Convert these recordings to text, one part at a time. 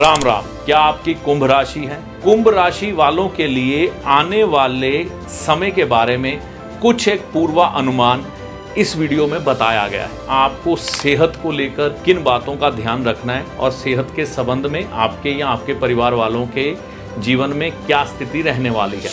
राम राम। क्या आपकी कुंभ राशि है? कुंभ राशि वालों के लिए आने वाले समय के बारे में कुछ एक पूर्वानुमान इस वीडियो में बताया गया है। आपको सेहत को लेकर किन बातों का ध्यान रखना है और सेहत के संबंध में आपके या आपके परिवार वालों के जीवन में क्या स्थिति रहने वाली है।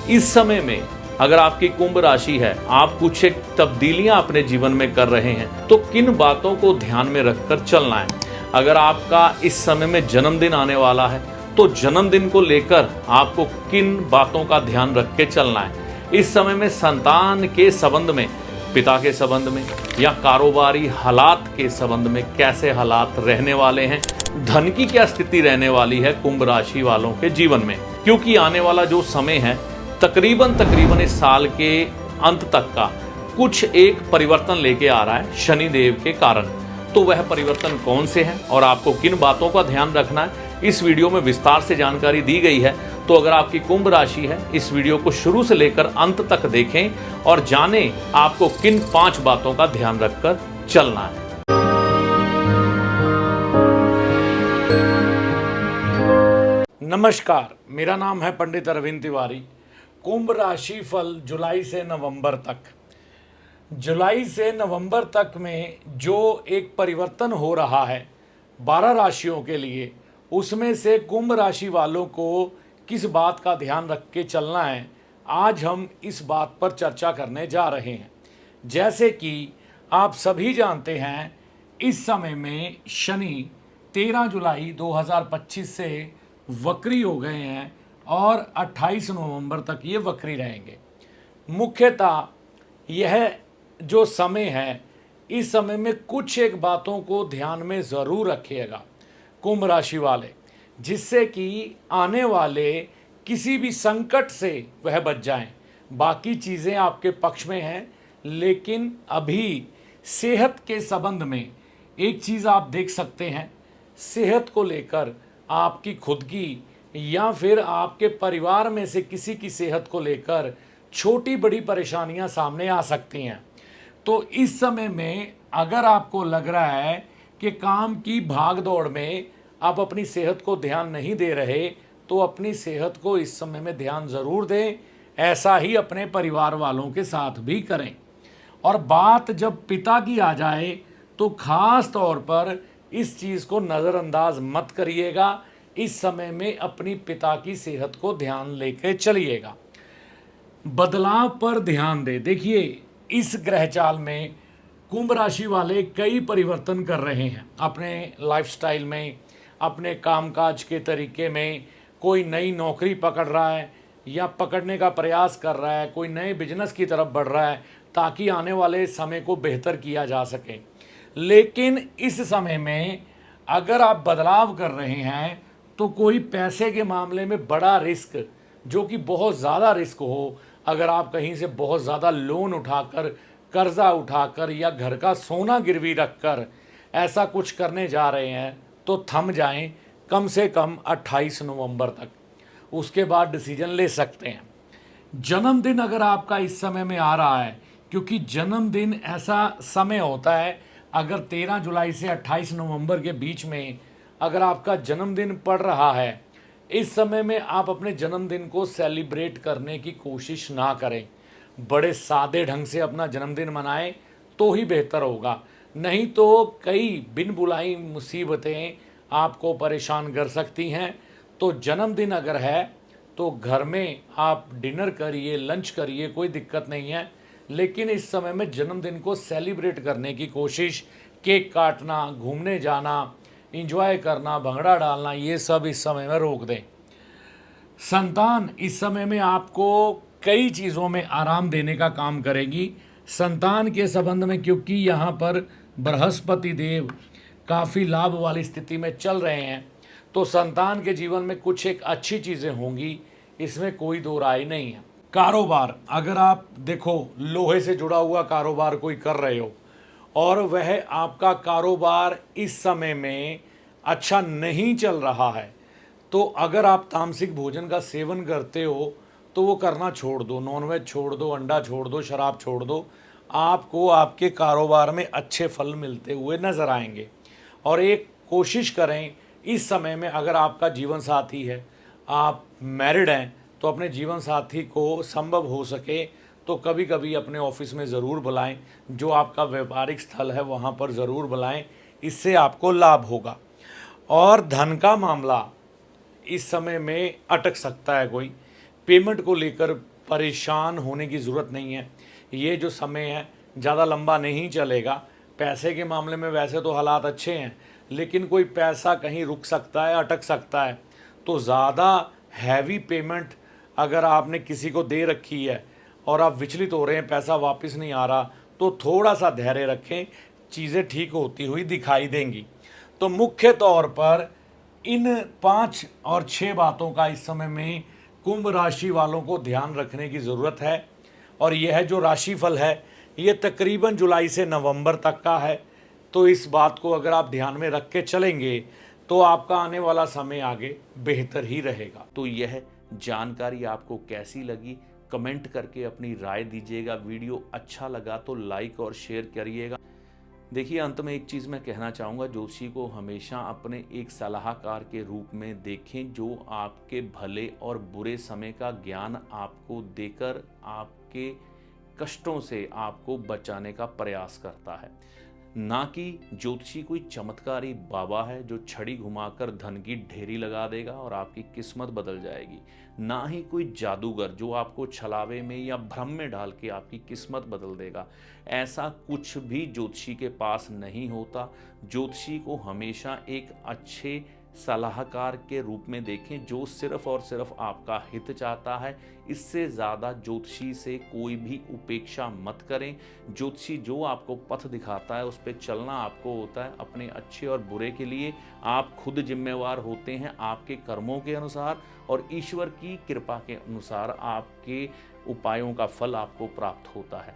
इस समय में अगर आपकी कुंभ राशि है, आप कुछ एक तब्दीलियां अपने जीवन में कर रहे हैं, तो किन बातों को ध्यान में रखकर चलना है। अगर आपका इस समय में जन्मदिन आने वाला है, तो जन्मदिन को लेकर आपको किन बातों का ध्यान रख के चलना है। इस समय में संतान के संबंध में, पिता के संबंध में या कारोबारी हालात के संबंध में कैसे हालात रहने वाले हैं, धन की क्या स्थिति रहने वाली है कुंभ राशि वालों के जीवन में। क्योंकि आने वाला जो समय है तकरीबन इस साल के अंत तक का कुछ एक परिवर्तन लेके आ रहा है शनि देव के कारण। तो वह परिवर्तन कौन से हैं और आपको किन बातों का ध्यान रखना है, इस वीडियो में विस्तार से जानकारी दी गई है। तो अगर आपकी कुंभ राशि है, इस वीडियो को शुरू से लेकर अंत तक देखें और जानें आपको किन 5 बातों का ध्यान रखकर चलना है। नमस्कार, मेरा नाम है पंडित अरविंद तिवारी। कुंभ राशि फल जुलाई से नवंबर तक। जुलाई से नवंबर तक में जो एक परिवर्तन हो रहा है 12 राशियों के लिए, उसमें से कुंभ राशि वालों को किस बात का ध्यान रख के चलना है, आज हम इस बात पर चर्चा करने जा रहे हैं। जैसे कि आप सभी जानते हैं, इस समय में शनि 13 जुलाई 2025 से वक्री हो गए हैं और 28 नवंबर तक ये वक्री रहेंगे। मुख्यतः यह जो समय है, इस समय में कुछ एक बातों को ध्यान में ज़रूर रखिएगा कुंभ राशि वाले, जिससे कि आने वाले किसी भी संकट से वह बच जाएं। बाकी चीज़ें आपके पक्ष में हैं, लेकिन अभी सेहत के संबंध में एक चीज़ आप देख सकते हैं। सेहत को लेकर आपकी खुद की या फिर आपके परिवार में से किसी की सेहत को लेकर छोटी बड़ी परेशानियां सामने आ सकती हैं। तो इस समय में अगर आपको लग रहा है कि काम की भाग दौड़ में आप अपनी सेहत को ध्यान नहीं दे रहे, तो अपनी सेहत को इस समय में ध्यान ज़रूर दें। ऐसा ही अपने परिवार वालों के साथ भी करें। और बात जब पिता की आ जाए, तो ख़ास तौर पर इस चीज़ को नज़रअंदाज मत करिएगा। इस समय में अपनी पिता की सेहत को ध्यान लेके चलिएगा। बदलाव पर ध्यान दें। देखिए, इस ग्रह चाल में कुंभ राशि वाले कई परिवर्तन कर रहे हैं अपने लाइफस्टाइल में, अपने कामकाज के तरीके में। कोई नई नौकरी पकड़ रहा है या पकड़ने का प्रयास कर रहा है, कोई नए बिजनेस की तरफ बढ़ रहा है ताकि आने वाले समय को बेहतर किया जा सके। लेकिन इस समय में अगर आप बदलाव कर रहे हैं, तो कोई पैसे के मामले में बड़ा रिस्क, जो कि बहुत ज़्यादा रिस्क हो, अगर आप कहीं से बहुत ज़्यादा लोन उठाकर, कर्जा उठाकर या घर का सोना गिरवी रखकर ऐसा कुछ करने जा रहे हैं, तो थम जाएं कम से कम 28 नवंबर तक। उसके बाद डिसीजन ले सकते हैं। जन्मदिन अगर आपका इस समय में आ रहा है, क्योंकि जन्मदिन ऐसा समय होता है, अगर 13 जुलाई से 28 नवंबर के बीच में अगर आपका जन्मदिन पड़ रहा है, इस समय में आप अपने जन्मदिन को सेलिब्रेट करने की कोशिश ना करें। बड़े सादे ढंग से अपना जन्मदिन मनाएं तो ही बेहतर होगा। नहीं तो कई बिन बुलाई मुसीबतें आपको परेशान कर सकती हैं। तो जन्मदिन अगर है तो घर में आप डिनर करिए, लंच करिए, कोई दिक्कत नहीं है। लेकिन इस समय में जन्मदिन को सेलिब्रेट करने की कोशिश, केक काटना, घूमने जाना, इंजॉय करना, भंगड़ा डालना, ये सब इस समय में रोक दें। संतान इस समय में आपको कई चीज़ों में आराम देने का काम करेगी संतान के संबंध में, क्योंकि यहाँ पर बृहस्पति देव काफ़ी लाभ वाली स्थिति में चल रहे हैं। तो संतान के जीवन में कुछ एक अच्छी चीज़ें होंगी, इसमें कोई दो राय नहीं है। कारोबार, अगर आप देखो लोहे से जुड़ा हुआ कारोबार कोई कर रहे हो और वह आपका कारोबार इस समय में अच्छा नहीं चल रहा है, तो अगर आप तामसिक भोजन का सेवन करते हो तो वो करना छोड़ दो। नॉनवेज छोड़ दो, अंडा छोड़ दो, शराब छोड़ दो। आपको आपके कारोबार में अच्छे फल मिलते हुए नज़र आएंगे। और एक कोशिश करें इस समय में अगर आपका जीवन साथी है, आप मैरिड हैं, तो अपने जीवन साथी को संभव हो सके तो कभी कभी अपने ऑफिस में ज़रूर बुलाएं, जो आपका व्यापारिक स्थल है वहाँ पर ज़रूर बुलाएं, इससे आपको लाभ होगा। और धन का मामला इस समय में अटक सकता है, कोई पेमेंट को लेकर परेशान होने की ज़रूरत नहीं है। ये जो समय है ज़्यादा लंबा नहीं चलेगा। पैसे के मामले में वैसे तो हालात अच्छे हैं, लेकिन कोई पैसा कहीं रुक सकता है, अटक सकता है। तो ज़्यादा हैवी पेमेंट अगर आपने किसी को दे रखी है और आप विचलित हो रहे हैं, पैसा वापस नहीं आ रहा, तो थोड़ा सा धैर्य रखें, चीज़ें ठीक होती हुई दिखाई देंगी। तो मुख्य तौर पर इन 5 और 6 बातों का इस समय में कुंभ राशि वालों को ध्यान रखने की ज़रूरत है। और यह जो राशिफल है ये तकरीबन जुलाई से नवंबर तक का है। तो इस बात को अगर आप ध्यान में रख के चलेंगे तो आपका आने वाला समय आगे बेहतर ही रहेगा। तो यह जानकारी आपको कैसी लगी, कमेंट करके अपनी राय दीजिएगा। वीडियो अच्छा लगा तो लाइक और शेयर करिएगा। देखिए, अंत में एक चीज़ मैं कहना चाहूँगा, ज्योतिषी को हमेशा अपने एक सलाहकार के रूप में देखें, जो आपके भले और बुरे समय का ज्ञान आपको देकर आपके कष्टों से आपको बचाने का प्रयास करता है। ना कि ज्योतिषी कोई चमत्कारी बाबा है जो छड़ी घुमाकर धन की ढेरी लगा देगा और आपकी किस्मत बदल जाएगी। ना ही कोई जादूगर जो आपको छलावे में या भ्रम में डाल के आपकी किस्मत बदल देगा। ऐसा कुछ भी ज्योतिषी के पास नहीं होता। ज्योतिषी को हमेशा एक अच्छे सलाहकार के रूप में देखें, जो सिर्फ और सिर्फ आपका हित चाहता है। इससे ज़्यादा ज्योतिषी से कोई भी उपेक्षा मत करें। ज्योतिषी जो आपको पथ दिखाता है उस पर चलना आपको होता है। अपने अच्छे और बुरे के लिए आप खुद जिम्मेवार होते हैं, आपके कर्मों के अनुसार और ईश्वर की कृपा के अनुसार आपके उपायों का फल आपको प्राप्त होता है।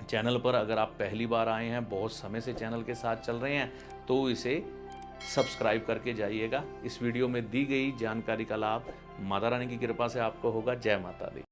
चैनल पर अगर आप पहली बार आए हैं, बहुत समय से चैनल के साथ चल रहे हैं, तो इसे सब्सक्राइब करके जाइएगा। इस वीडियो में दी गई जानकारी का लाभ माता रानी की कृपा से आपको होगा। जय माता दी।